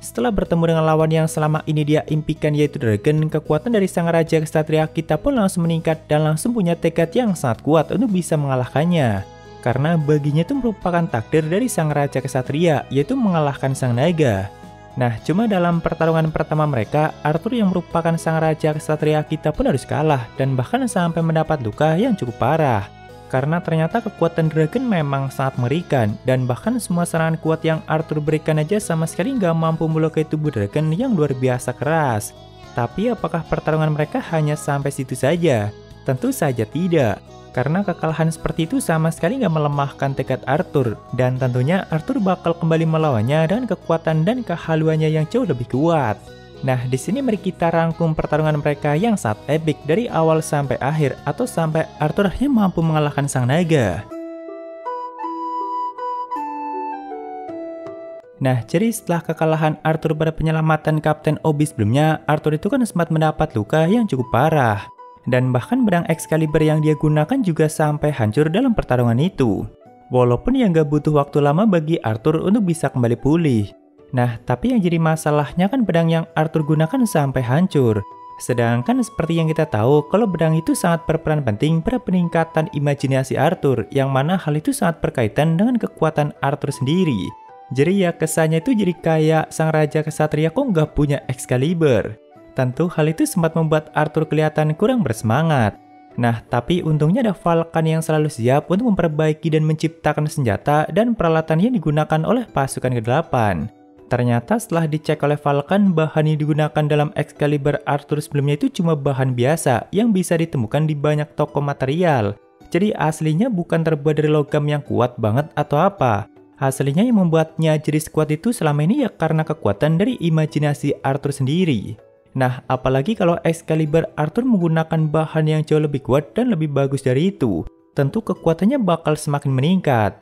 Setelah bertemu dengan lawan yang selama ini dia impikan yaitu Dragon, kekuatan dari sang raja kesatria kita pun langsung meningkat dan langsung punya tekad yang sangat kuat untuk bisa mengalahkannya. Karena baginya itu merupakan takdir dari sang raja kesatria, yaitu mengalahkan sang naga. Nah, cuma dalam pertarungan pertama mereka, Arthur yang merupakan sang raja kesatria kita pun harus kalah dan bahkan sampai mendapat luka yang cukup parah. Karena ternyata kekuatan Dragon memang sangat mengerikan dan bahkan semua serangan kuat yang Arthur berikan aja sama sekali nggak mampu melukai tubuh Dragon yang luar biasa keras. Tapi apakah pertarungan mereka hanya sampai situ saja? Tentu saja tidak. Karena kekalahan seperti itu sama sekali nggak melemahkan tekad Arthur, dan tentunya Arthur bakal kembali melawannya dengan kekuatan dan kehaluannya yang jauh lebih kuat. Nah, di sini mari kita rangkum pertarungan mereka yang sangat epic dari awal sampai akhir, atau sampai Arthur akhirnya mampu mengalahkan sang naga. Nah, jadi setelah kekalahan Arthur pada penyelamatan Kapten Obi sebelumnya, Arthur itu kan sempat mendapat luka yang cukup parah. Dan bahkan pedang Excalibur yang dia gunakan juga sampai hancur dalam pertarungan itu. Walaupun yang gak butuh waktu lama bagi Arthur untuk bisa kembali pulih. Nah, tapi yang jadi masalahnya kan pedang yang Arthur gunakan sampai hancur. Sedangkan seperti yang kita tahu, kalau pedang itu sangat berperan penting pada peningkatan imajinasi Arthur, yang mana hal itu sangat berkaitan dengan kekuatan Arthur sendiri. Jadi ya kesannya itu jadi kayak sang raja kesatria kok nggak punya Excalibur. Tentu hal itu sempat membuat Arthur kelihatan kurang bersemangat. Nah, tapi untungnya ada Falcon yang selalu siap untuk memperbaiki dan menciptakan senjata dan peralatan yang digunakan oleh pasukan ke-8. Ternyata setelah dicek oleh Falcon, bahan yang digunakan dalam Excalibur Arthur sebelumnya itu cuma bahan biasa yang bisa ditemukan di banyak toko material. Jadi aslinya bukan terbuat dari logam yang kuat banget atau apa. Aslinya yang membuatnya jadi sekuat itu selama ini ya karena kekuatan dari imajinasi Arthur sendiri. Nah, apalagi kalau Excalibur Arthur menggunakan bahan yang jauh lebih kuat dan lebih bagus dari itu, tentu kekuatannya bakal semakin meningkat.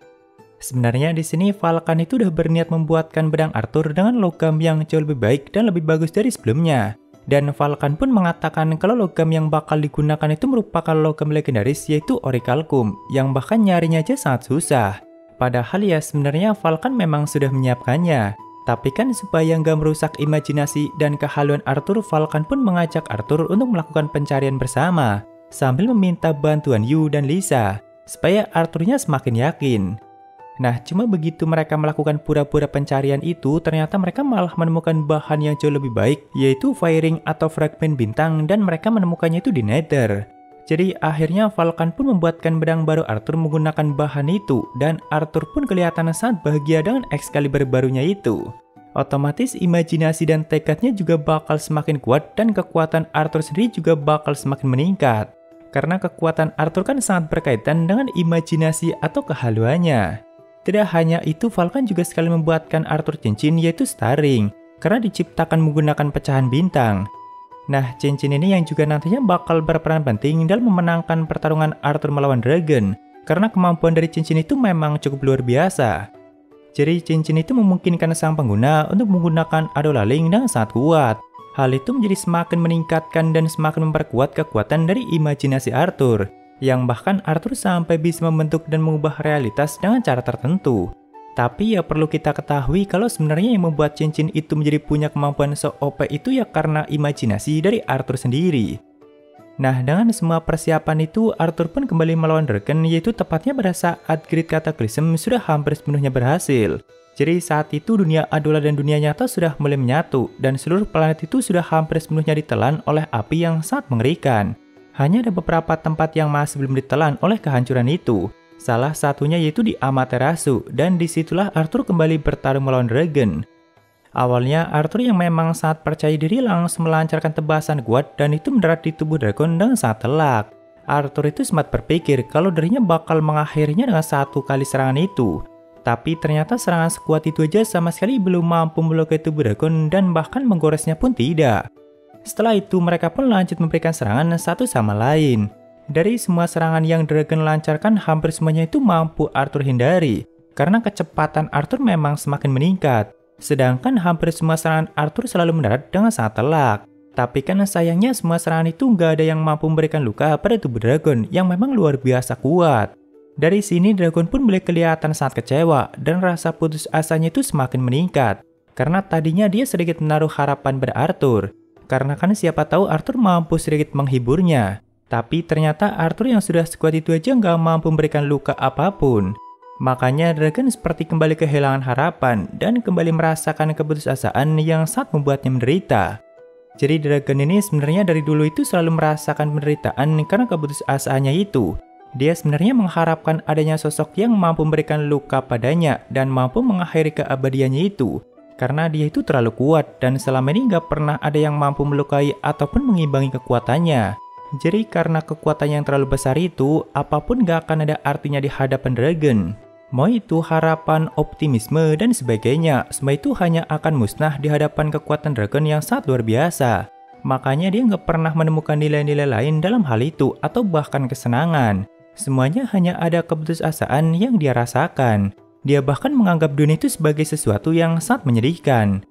Sebenarnya di sini Falcon itu udah berniat membuatkan pedang Arthur dengan logam yang jauh lebih baik dan lebih bagus dari sebelumnya. Dan Falcon pun mengatakan kalau logam yang bakal digunakan itu merupakan logam legendaris yaitu Orichalcum, yang bahkan nyarinya aja sangat susah. Padahal ya sebenarnya Falcon memang sudah menyiapkannya. Tapi kan supaya nggak merusak imajinasi dan kehaluan Arthur, Falcon pun mengajak Arthur untuk melakukan pencarian bersama, sambil meminta bantuan Yu dan Lisa, supaya Arthurnya semakin yakin. Nah, cuma begitu mereka melakukan pura-pura pencarian itu, ternyata mereka malah menemukan bahan yang jauh lebih baik, yaitu firing atau fragmen bintang, dan mereka menemukannya itu di Nether. Jadi akhirnya Falcon pun membuatkan pedang baru Arthur menggunakan bahan itu, dan Arthur pun kelihatan sangat bahagia dengan Excalibur barunya itu. Otomatis imajinasi dan tekadnya juga bakal semakin kuat dan kekuatan Arthur sendiri juga bakal semakin meningkat. Karena kekuatan Arthur kan sangat berkaitan dengan imajinasi atau kehaluannya. Tidak hanya itu, Falcon juga sekali membuatkan Arthur cincin yaitu Star Ring, karena diciptakan menggunakan pecahan bintang. Nah, cincin ini yang juga nantinya bakal berperan penting dalam memenangkan pertarungan Arthur melawan Dragon, karena kemampuan dari cincin itu memang cukup luar biasa. Jadi cincin itu memungkinkan sang pengguna untuk menggunakan Adolaling yang sangat kuat. Hal itu menjadi semakin meningkatkan dan semakin memperkuat kekuatan dari imajinasi Arthur, yang bahkan Arthur sampai bisa membentuk dan mengubah realitas dengan cara tertentu. Tapi ya perlu kita ketahui kalau sebenarnya yang membuat cincin itu menjadi punya kemampuan se-OP itu ya karena imajinasi dari Arthur sendiri. Nah, dengan semua persiapan itu, Arthur pun kembali melawan Dragon, yaitu tepatnya pada saat Great Cataclysm sudah hampir sepenuhnya berhasil. Jadi saat itu dunia Adola dan dunia nyata sudah mulai menyatu, dan seluruh planet itu sudah hampir sepenuhnya ditelan oleh api yang sangat mengerikan. Hanya ada beberapa tempat yang masih belum ditelan oleh kehancuran itu. Salah satunya yaitu di Amaterasu, dan disitulah Arthur kembali bertarung melawan Dragon. Awalnya Arthur yang memang sangat percaya diri langsung melancarkan tebasan kuat dan itu mendarat di tubuh Dragon dengan sangat telak. Arthur itu sempat berpikir kalau dirinya bakal mengakhirinya dengan satu kali serangan itu. Tapi ternyata serangan sekuat itu aja sama sekali belum mampu melukai tubuh Dragon dan bahkan menggoresnya pun tidak. Setelah itu mereka pun lanjut memberikan serangan satu sama lain. Dari semua serangan yang Dragon lancarkan, hampir semuanya itu mampu Arthur hindari, karena kecepatan Arthur memang semakin meningkat. Sedangkan hampir semua serangan Arthur selalu mendarat dengan sangat telak. Tapi kan sayangnya semua serangan itu nggak ada yang mampu memberikan luka pada tubuh Dragon yang memang luar biasa kuat. Dari sini Dragon pun mulai kelihatan sangat kecewa dan rasa putus asanya itu semakin meningkat. Karena tadinya dia sedikit menaruh harapan pada Arthur. Karena kan siapa tahu Arthur mampu sedikit menghiburnya. Tapi ternyata Arthur yang sudah sekuat itu aja nggak mampu memberikan luka apapun. Makanya Dragon seperti kembali kehilangan harapan dan kembali merasakan keputusasaan yang sangat membuatnya menderita. Jadi Dragon ini sebenarnya dari dulu itu selalu merasakan penderitaan karena keputusasaannya itu. Dia sebenarnya mengharapkan adanya sosok yang mampu memberikan luka padanya dan mampu mengakhiri keabadiannya itu. Karena dia itu terlalu kuat dan selama ini nggak pernah ada yang mampu melukai ataupun mengimbangi kekuatannya. Jadi karena kekuatannya yang terlalu besar itu, apapun gak akan ada artinya di hadapan Dragon. Mau itu harapan, optimisme, dan sebagainya, semua itu hanya akan musnah di hadapan kekuatan Dragon yang sangat luar biasa. Makanya dia gak pernah menemukan nilai-nilai lain dalam hal itu atau bahkan kesenangan. Semuanya hanya ada keputusasaan yang dia rasakan. Dia bahkan menganggap dunia itu sebagai sesuatu yang sangat menyedihkan.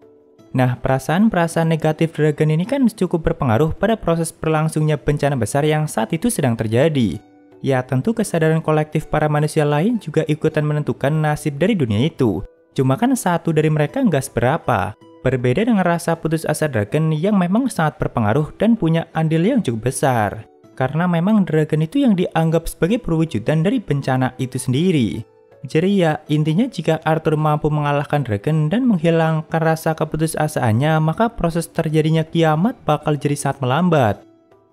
Nah, perasaan-perasaan negatif Dragon ini kan cukup berpengaruh pada proses berlangsungnya bencana besar yang saat itu sedang terjadi. Ya, tentu kesadaran kolektif para manusia lain juga ikutan menentukan nasib dari dunia itu. Cuma kan satu dari mereka nggak seberapa. Berbeda dengan rasa putus asa Dragon yang memang sangat berpengaruh dan punya andil yang cukup besar. Karena memang Dragon itu yang dianggap sebagai perwujudan dari bencana itu sendiri. Jadi ya, intinya jika Arthur mampu mengalahkan Dragon dan menghilangkan rasa keputusasaannya, maka proses terjadinya kiamat bakal jadi sangat melambat.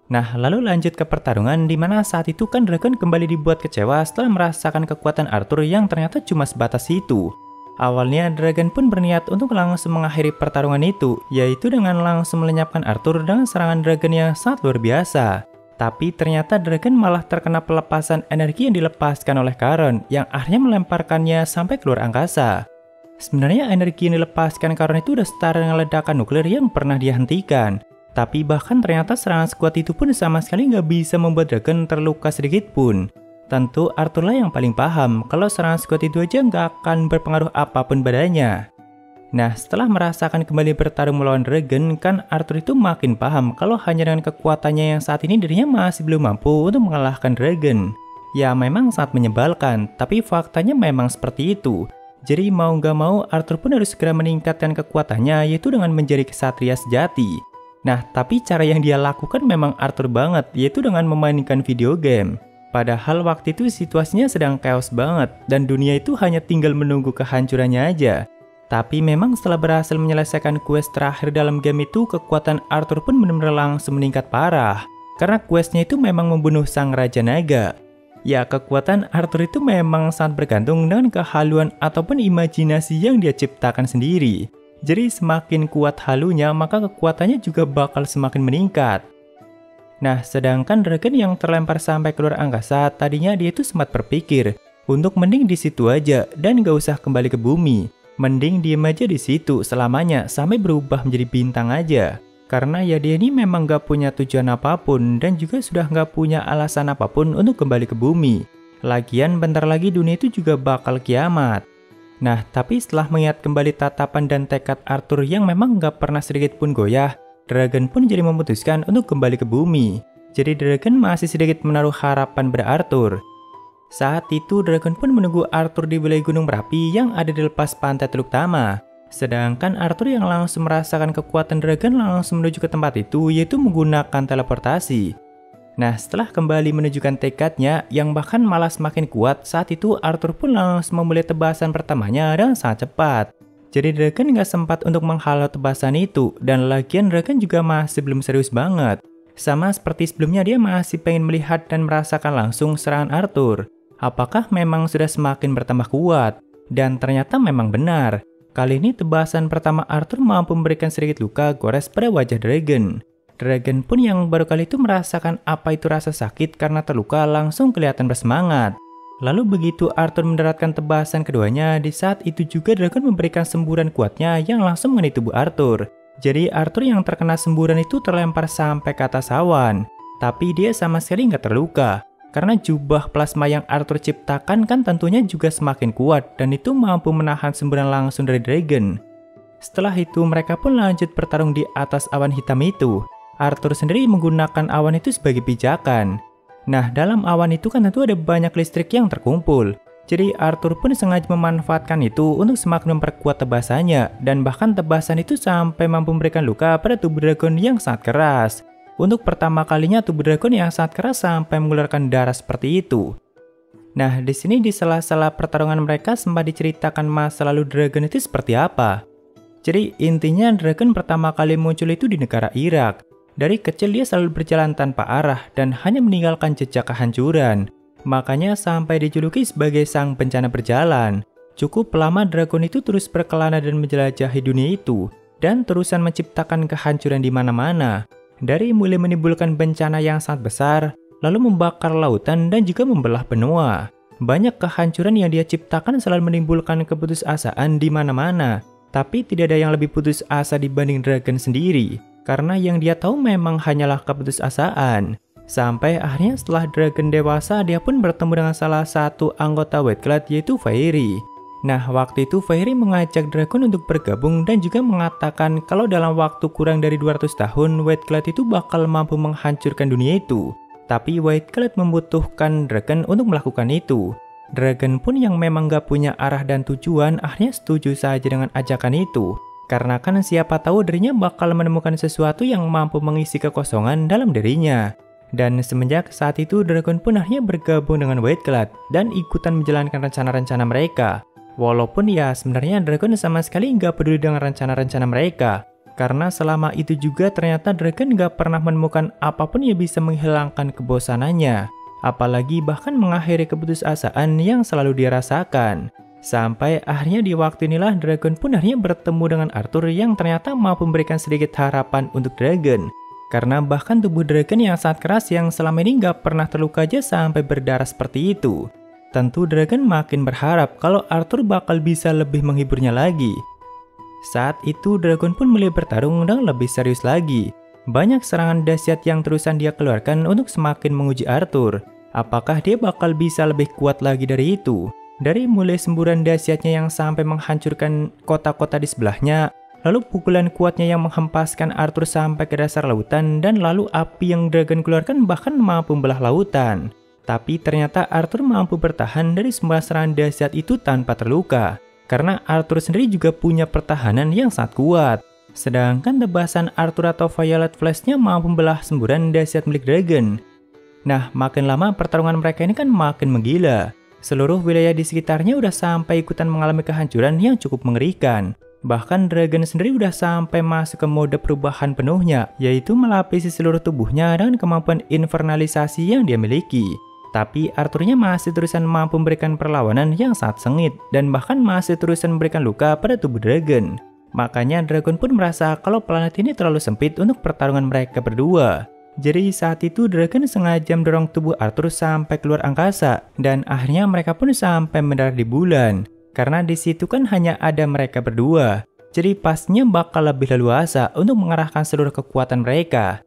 Nah, lalu lanjut ke pertarungan di mana saat itu kan Dragon kembali dibuat kecewa setelah merasakan kekuatan Arthur yang ternyata cuma sebatas itu. Awalnya Dragon pun berniat untuk langsung mengakhiri pertarungan itu, yaitu dengan langsung melenyapkan Arthur dengan serangan Dragon yang sangat luar biasa. Tapi ternyata Dragon malah terkena pelepasan energi yang dilepaskan oleh Charon yang akhirnya melemparkannya sampai keluar angkasa. Sebenarnya energi yang dilepaskan Charon itu udah setara dengan ledakan nuklir yang pernah dihentikan. Tapi bahkan ternyata serangan sekuat itu pun sama sekali nggak bisa membuat Dragon terluka sedikit pun. Tentu Arthur lah yang paling paham kalau serangan sekuat itu aja nggak akan berpengaruh apapun badannya. Nah, setelah merasakan kembali bertarung melawan Dragon, kan Arthur itu makin paham kalau hanya dengan kekuatannya yang saat ini dirinya masih belum mampu untuk mengalahkan Dragon. Ya memang sangat menyebalkan, tapi faktanya memang seperti itu. Jadi mau nggak mau Arthur pun harus segera meningkatkan kekuatannya, yaitu dengan menjadi kesatria sejati. Nah, tapi cara yang dia lakukan memang Arthur banget, yaitu dengan memainkan video game. Padahal waktu itu situasinya sedang chaos banget, dan dunia itu hanya tinggal menunggu kehancurannya aja. Tapi memang setelah berhasil menyelesaikan quest terakhir dalam game itu, kekuatan Arthur pun benar-benar langsung meningkat parah. Karena questnya itu memang membunuh sang Raja Naga. Ya, kekuatan Arthur itu memang sangat bergantung dengan kehaluan ataupun imajinasi yang dia ciptakan sendiri. Jadi semakin kuat halunya, maka kekuatannya juga bakal semakin meningkat. Nah, sedangkan Dragon yang terlempar sampai keluar angkasa, tadinya dia itu sempat berpikir untuk mending di situ aja dan gak usah kembali ke bumi. Mending diem aja di situ selamanya sampai berubah menjadi bintang aja. Karena ya dia ini memang gak punya tujuan apapun dan juga sudah gak punya alasan apapun untuk kembali ke bumi. Lagian bentar lagi dunia itu juga bakal kiamat. Nah, tapi setelah mengingat kembali tatapan dan tekad Arthur yang memang gak pernah sedikit pun goyah, Dragon pun jadi memutuskan untuk kembali ke bumi. Jadi Dragon masih sedikit menaruh harapan pada Arthur. Saat itu Dragon pun menunggu Arthur di wilayah gunung berapi yang ada di lepas pantai Teluk Tama. Sedangkan Arthur yang langsung merasakan kekuatan Dragon langsung menuju ke tempat itu, yaitu menggunakan teleportasi. Nah, setelah kembali menunjukkan tekadnya yang bahkan malah semakin kuat, saat itu Arthur pun langsung memulai tebasan pertamanya dan sangat cepat. Jadi Dragon nggak sempat untuk menghalau tebasan itu, dan lagian Dragon juga masih belum serius banget. Sama seperti sebelumnya, dia masih pengen melihat dan merasakan langsung serangan Arthur. Apakah memang sudah semakin bertambah kuat? Dan ternyata memang benar. Kali ini tebasan pertama Arthur mampu memberikan sedikit luka gores pada wajah Dragon. Dragon pun yang baru kali itu merasakan apa itu rasa sakit karena terluka langsung kelihatan bersemangat. Lalu begitu Arthur mendaratkan tebasan keduanya, di saat itu juga Dragon memberikan semburan kuatnya yang langsung mengenai tubuh Arthur. Jadi Arthur yang terkena semburan itu terlempar sampai ke atas awan. Tapi dia sama sekali nggak terluka. Karena jubah plasma yang Arthur ciptakan kan tentunya juga semakin kuat dan itu mampu menahan semburan langsung dari Dragon. Setelah itu mereka pun lanjut bertarung di atas awan hitam itu. Arthur sendiri menggunakan awan itu sebagai pijakan. Nah, dalam awan itu kan tentu ada banyak listrik yang terkumpul. Jadi Arthur pun sengaja memanfaatkan itu untuk semakin memperkuat tebasannya, dan bahkan tebasan itu sampai mampu memberikan luka pada tubuh dragon yang sangat keras. Untuk pertama kalinya tubuh dragon yang sangat keras sampai mengeluarkan darah seperti itu. Nah, di sini di sela-sela pertarungan mereka sempat diceritakan masa lalu dragon itu seperti apa. Jadi intinya dragon pertama kali muncul itu di negara Irak. Dari kecil dia selalu berjalan tanpa arah dan hanya meninggalkan jejak kehancuran. Makanya sampai dijuluki sebagai sang bencana berjalan. Cukup lama dragon itu terus berkelana dan menjelajahi dunia itu, dan terusan menciptakan kehancuran di mana-mana. Dari mulai menimbulkan bencana yang sangat besar, lalu membakar lautan dan juga membelah benua. Banyak kehancuran yang dia ciptakan selalu menimbulkan keputusasaan di mana-mana. Tapi tidak ada yang lebih putus asa dibanding dragon sendiri, karena yang dia tahu memang hanyalah keputusasaan. Sampai akhirnya setelah dragon dewasa, dia pun bertemu dengan salah satu anggota White Cloud yaitu Fairy. Nah, waktu itu Fairy mengajak dragon untuk bergabung dan juga mengatakan kalau dalam waktu kurang dari 200 tahun, White Cloud itu bakal mampu menghancurkan dunia itu. Tapi White Cloud membutuhkan dragon untuk melakukan itu. Dragon pun yang memang gak punya arah dan tujuan akhirnya setuju saja dengan ajakan itu. Karena kan siapa tahu dirinya bakal menemukan sesuatu yang mampu mengisi kekosongan dalam dirinya. Dan semenjak saat itu dragon pun akhirnya bergabung dengan White Cloud dan ikutan menjalankan rencana-rencana mereka. Walaupun ya sebenarnya dragon sama sekali nggak peduli dengan rencana-rencana mereka. Karena selama itu juga ternyata dragon nggak pernah menemukan apapun yang bisa menghilangkan kebosanannya. Apalagi bahkan mengakhiri keputusasaan yang selalu dia rasakan. Sampai akhirnya di waktu inilah dragon pun akhirnya bertemu dengan Arthur yang ternyata mampu memberikan sedikit harapan untuk dragon. Karena bahkan tubuh dragon yang sangat keras yang selama ini nggak pernah terluka aja sampai berdarah seperti itu. Tentu dragon makin berharap kalau Arthur bakal bisa lebih menghiburnya lagi. Saat itu dragon pun mulai bertarung dan lebih serius lagi. Banyak serangan dahsyat yang terusan dia keluarkan untuk semakin menguji Arthur. Apakah dia bakal bisa lebih kuat lagi dari itu? Dari mulai semburan dahsyatnya yang sampai menghancurkan kota-kota di sebelahnya, lalu pukulan kuatnya yang menghempaskan Arthur sampai ke dasar lautan, dan lalu api yang dragon keluarkan bahkan mampu membelah lautan. Tapi ternyata Arthur mampu bertahan dari semua serangan dahsyat itu tanpa terluka. Karena Arthur sendiri juga punya pertahanan yang sangat kuat. Sedangkan tebasan Arthur atau Violet Flash-nya mampu membelah semburan dahsyat milik dragon. Nah, makin lama pertarungan mereka ini kan makin menggila. Seluruh wilayah di sekitarnya udah sampai ikutan mengalami kehancuran yang cukup mengerikan. Bahkan dragon sendiri udah sampai masuk ke mode perubahan penuhnya, yaitu melapisi seluruh tubuhnya dengan kemampuan infernalisasi yang dia miliki. Tapi Arthurnya masih terusan mampu memberikan perlawanan yang sangat sengit, dan bahkan masih terusan memberikan luka pada tubuh dragon. Makanya dragon pun merasa kalau planet ini terlalu sempit untuk pertarungan mereka berdua. Jadi saat itu dragon sengaja mendorong tubuh Arthur sampai keluar angkasa, dan akhirnya mereka pun sampai mendarat di bulan. Karena di situ kan hanya ada mereka berdua, jadi pastinya bakal lebih leluasa untuk mengarahkan seluruh kekuatan mereka.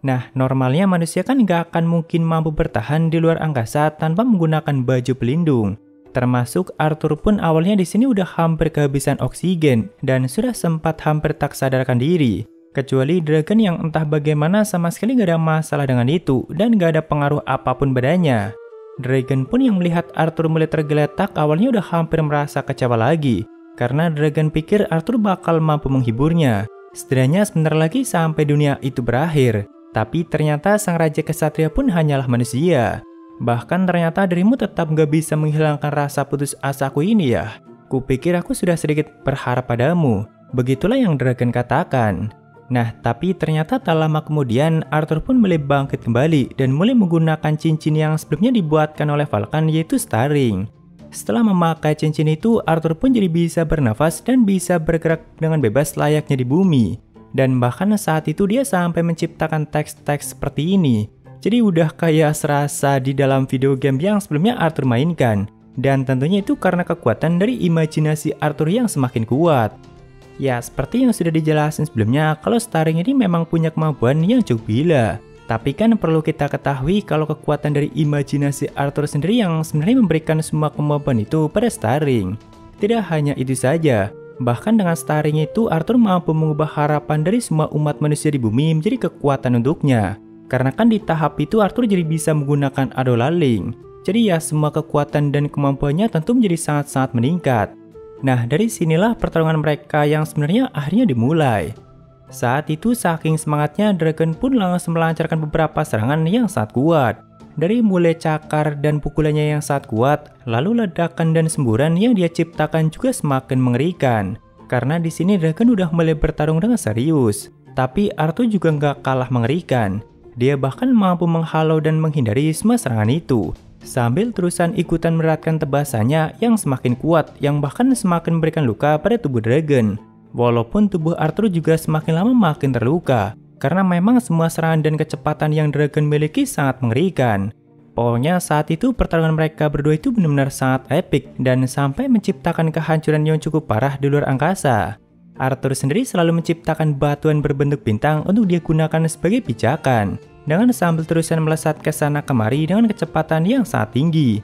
Nah, normalnya manusia kan nggak akan mungkin mampu bertahan di luar angkasa tanpa menggunakan baju pelindung. Termasuk Arthur pun awalnya di sini udah hampir kehabisan oksigen dan sudah sempat hampir tak sadarkan diri. Kecuali dragon yang entah bagaimana sama sekali nggak ada masalah dengan itu dan nggak ada pengaruh apapun badannya. Dragon pun yang melihat Arthur mulai tergeletak awalnya udah hampir merasa kecewa lagi. Karena dragon pikir Arthur bakal mampu menghiburnya. Setidaknya sebentar lagi sampai dunia itu berakhir. Tapi ternyata sang raja kesatria pun hanyalah manusia. Bahkan ternyata dirimu tetap gak bisa menghilangkan rasa putus asaku ini ya. Kupikir aku sudah sedikit berharap padamu. Begitulah yang dragon katakan. Nah, tapi ternyata tak lama kemudian Arthur pun mulai bangkit kembali dan mulai menggunakan cincin yang sebelumnya dibuatkan oleh Vulcan yaitu Star Ring. Setelah memakai cincin itu, Arthur pun jadi bisa bernafas dan bisa bergerak dengan bebas layaknya di bumi. Dan bahkan saat itu dia sampai menciptakan teks-teks seperti ini. Jadi udah kayak serasa di dalam video game yang sebelumnya Arthur mainkan. Dan tentunya itu karena kekuatan dari imajinasi Arthur yang semakin kuat. Ya, seperti yang sudah dijelasin sebelumnya, kalau Star Ring ini memang punya kemampuan yang cukup gila. Tapi kan perlu kita ketahui kalau kekuatan dari imajinasi Arthur sendiri yang sebenarnya memberikan semua kemampuan itu pada Star Ring. Tidak hanya itu saja, bahkan dengan Star Ring itu Arthur mampu mengubah harapan dari semua umat manusia di bumi menjadi kekuatan untuknya. Karena kan di tahap itu Arthur jadi bisa menggunakan Adolaling. Jadi ya semua kekuatan dan kemampuannya tentu menjadi sangat-sangat meningkat. Nah, dari sinilah pertarungan mereka yang sebenarnya akhirnya dimulai. Saat itu saking semangatnya, Dragon pun langsung melancarkan beberapa serangan yang sangat kuat. Dari mulai cakar dan pukulannya yang sangat kuat, lalu ledakan dan semburan yang dia ciptakan juga semakin mengerikan. Karena di sini Dragon udah mulai bertarung dengan serius. Tapi Arthur juga nggak kalah mengerikan. Dia bahkan mampu menghalau dan menghindari semua serangan itu, sambil terusan ikutan meratkan tebasannya yang semakin kuat, yang bahkan semakin memberikan luka pada tubuh Dragon. Walaupun tubuh Arthur juga semakin lama makin terluka, karena memang semua serangan dan kecepatan yang Dragon miliki sangat mengerikan. Pokoknya saat itu pertarungan mereka berdua itu benar-benar sangat epik dan sampai menciptakan kehancuran yang cukup parah di luar angkasa. Arthur sendiri selalu menciptakan batuan berbentuk bintang untuk dia gunakan sebagai pijakan, dengan sambil terusan melesat ke sana kemari dengan kecepatan yang sangat tinggi.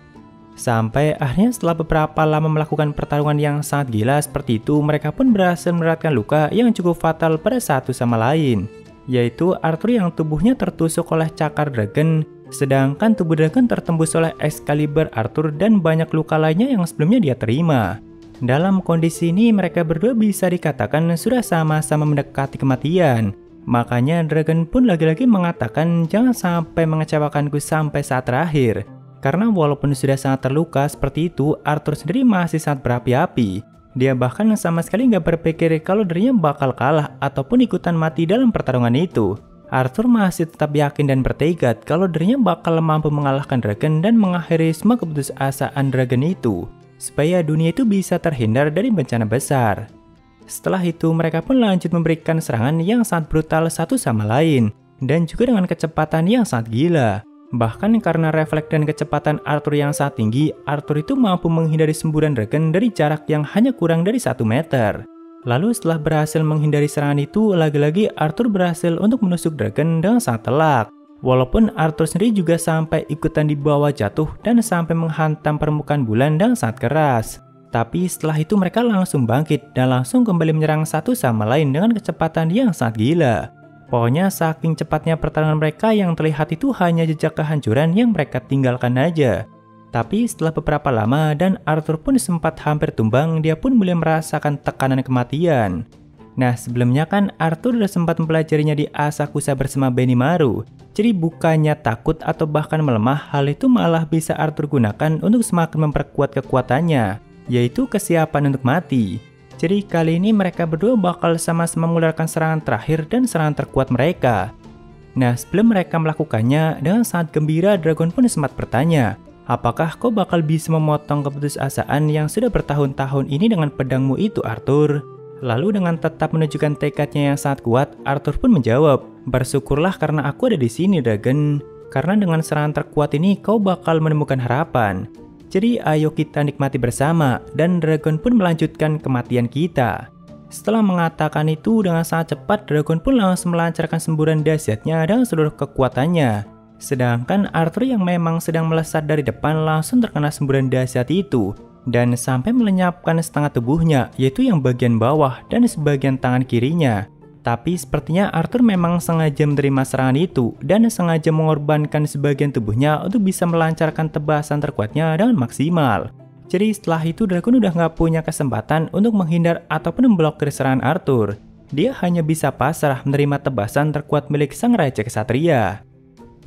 Sampai akhirnya setelah beberapa lama melakukan pertarungan yang sangat gila seperti itu, mereka pun berhasil meneratkan luka yang cukup fatal pada satu sama lain, yaitu Arthur yang tubuhnya tertusuk oleh cakar Dragon, sedangkan tubuh Dragon tertembus oleh Excalibur Arthur dan banyak luka lainnya yang sebelumnya dia terima. Dalam kondisi ini mereka berdua bisa dikatakan sudah sama-sama mendekati kematian. Makanya Dragon pun lagi-lagi mengatakan jangan sampai mengecewakanku sampai saat terakhir. Karena walaupun sudah sangat terluka seperti itu, Arthur sendiri masih sangat berapi-api. Dia bahkan sama sekali nggak berpikir kalau dirinya bakal kalah ataupun ikutan mati dalam pertarungan itu. Arthur masih tetap yakin dan bertekad kalau dirinya bakal mampu mengalahkan Dragon dan mengakhiri semua keputusasaan Dragon itu, supaya dunia itu bisa terhindar dari bencana besar. Setelah itu mereka pun lanjut memberikan serangan yang sangat brutal satu sama lain, dan juga dengan kecepatan yang sangat gila. Bahkan karena refleks dan kecepatan Arthur yang sangat tinggi, Arthur itu mampu menghindari semburan Dragon dari jarak yang hanya kurang dari 1 meter. Lalu setelah berhasil menghindari serangan itu, lagi-lagi Arthur berhasil untuk menusuk Dragon dengan sangat telak. Walaupun Arthur sendiri juga sampai ikutan di bawah jatuh dan sampai menghantam permukaan bulan dengan sangat keras. Tapi setelah itu mereka langsung bangkit dan langsung kembali menyerang satu sama lain dengan kecepatan yang sangat gila. Pokoknya saking cepatnya pertarungan mereka yang terlihat itu hanya jejak kehancuran yang mereka tinggalkan aja. Tapi setelah beberapa lama dan Arthur pun sempat hampir tumbang, dia pun mulai merasakan tekanan kematian. Nah, sebelumnya kan Arthur udah sempat mempelajarinya di Asakusa bersama Benimaru. Jadi bukannya takut atau bahkan melemah, hal itu malah bisa Arthur gunakan untuk semakin memperkuat kekuatannya, yaitu kesiapan untuk mati. Jadi kali ini mereka berdua bakal sama-sama mengeluarkan serangan terakhir dan serangan terkuat mereka. Nah, sebelum mereka melakukannya, dengan sangat gembira Dragon pun sempat bertanya, apakah kau bakal bisa memotong keputusasaan yang sudah bertahun-tahun ini dengan pedangmu itu, Arthur? Lalu dengan tetap menunjukkan tekadnya yang sangat kuat, Arthur pun menjawab, bersyukurlah karena aku ada di sini, Dragon. Karena dengan serangan terkuat ini kau bakal menemukan harapan. Jadi ayo kita nikmati bersama, dan Dragon pun melanjutkan kematian kita. Setelah mengatakan itu dengan sangat cepat, Dragon pun langsung melancarkan semburan dahsyatnya dengan seluruh kekuatannya. Sedangkan Arthur yang memang sedang melesat dari depan langsung terkena semburan dahsyat itu, dan sampai melenyapkan setengah tubuhnya, yaitu yang bagian bawah dan sebagian tangan kirinya. Tapi sepertinya Arthur memang sengaja menerima serangan itu dan sengaja mengorbankan sebagian tubuhnya untuk bisa melancarkan tebasan terkuatnya dengan maksimal. Jadi setelah itu Dragon udah nggak punya kesempatan untuk menghindar ataupun memblokir serangan Arthur. Dia hanya bisa pasrah menerima tebasan terkuat milik sang Raja Ksatria.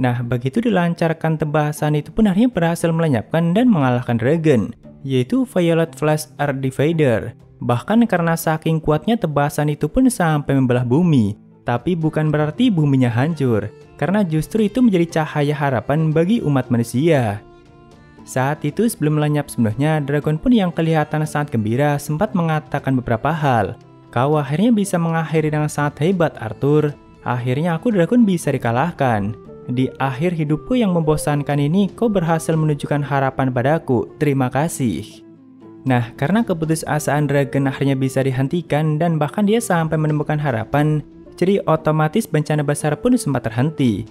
Nah, begitu dilancarkan tebasan itu pun akhirnya berhasil melenyapkan dan mengalahkan Dragon, yaitu Violet Flash Earth Divider. Bahkan karena saking kuatnya tebasan itu pun sampai membelah bumi. Tapi bukan berarti buminya hancur, karena justru itu menjadi cahaya harapan bagi umat manusia. Saat itu sebelum melenyap sepenuhnya, Dragon pun yang kelihatan sangat gembira sempat mengatakan beberapa hal. Kau akhirnya bisa mengakhiri dengan sangat hebat, Arthur. Akhirnya aku Dragon bisa dikalahkan. Di akhir hidupku yang membosankan ini, kau berhasil menunjukkan harapan padaku. Terima kasih. Nah, karena keputusasaan Dragon akhirnya bisa dihentikan dan bahkan dia sampai menemukan harapan, jadi otomatis bencana besar pun sempat terhenti.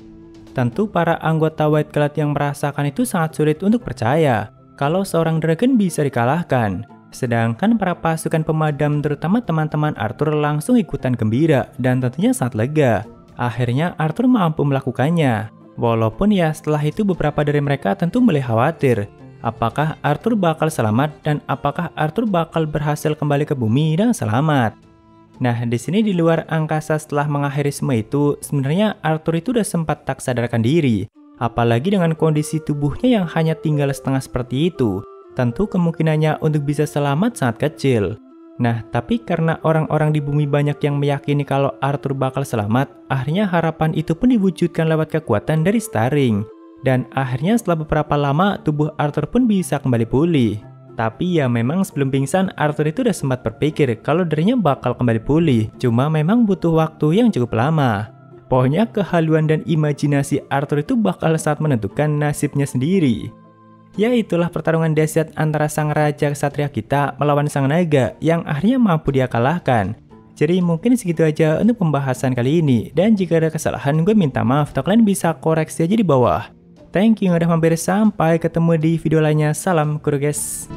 Tentu para anggota White Cloud yang merasakan itu sangat sulit untuk percaya kalau seorang Dragon bisa dikalahkan. Sedangkan para pasukan pemadam terutama teman-teman Arthur langsung ikutan gembira dan tentunya sangat lega. Akhirnya Arthur mampu melakukannya. Walaupun ya setelah itu beberapa dari mereka tentu mulai khawatir, apakah Arthur bakal selamat dan apakah Arthur bakal berhasil kembali ke bumi dan selamat. Nah, di sini di luar angkasa setelah mengakhiri semua itu, sebenarnya Arthur itu udah sempat tak sadarkan diri. Apalagi dengan kondisi tubuhnya yang hanya tinggal setengah seperti itu, tentu kemungkinannya untuk bisa selamat sangat kecil. Nah, tapi karena orang-orang di bumi banyak yang meyakini kalau Arthur bakal selamat, akhirnya harapan itu pun diwujudkan lewat kekuatan dari Starring. Dan akhirnya setelah beberapa lama, tubuh Arthur pun bisa kembali pulih. Tapi ya memang sebelum pingsan, Arthur itu udah sempat berpikir kalau dirinya bakal kembali pulih. Cuma memang butuh waktu yang cukup lama. Pokoknya kehaluan dan imajinasi Arthur itu bakal sangat menentukan nasibnya sendiri. Ya itulah pertarungan dahsyat antara sang raja ksatria kita melawan sang naga yang akhirnya mampu dia kalahkan. Jadi mungkin segitu aja untuk pembahasan kali ini. Dan jika ada kesalahan gue minta maaf, atau kalian bisa koreksi aja di bawah. Thank you yang udah mampir, sampai ketemu di video lainnya. Salam kuru guys.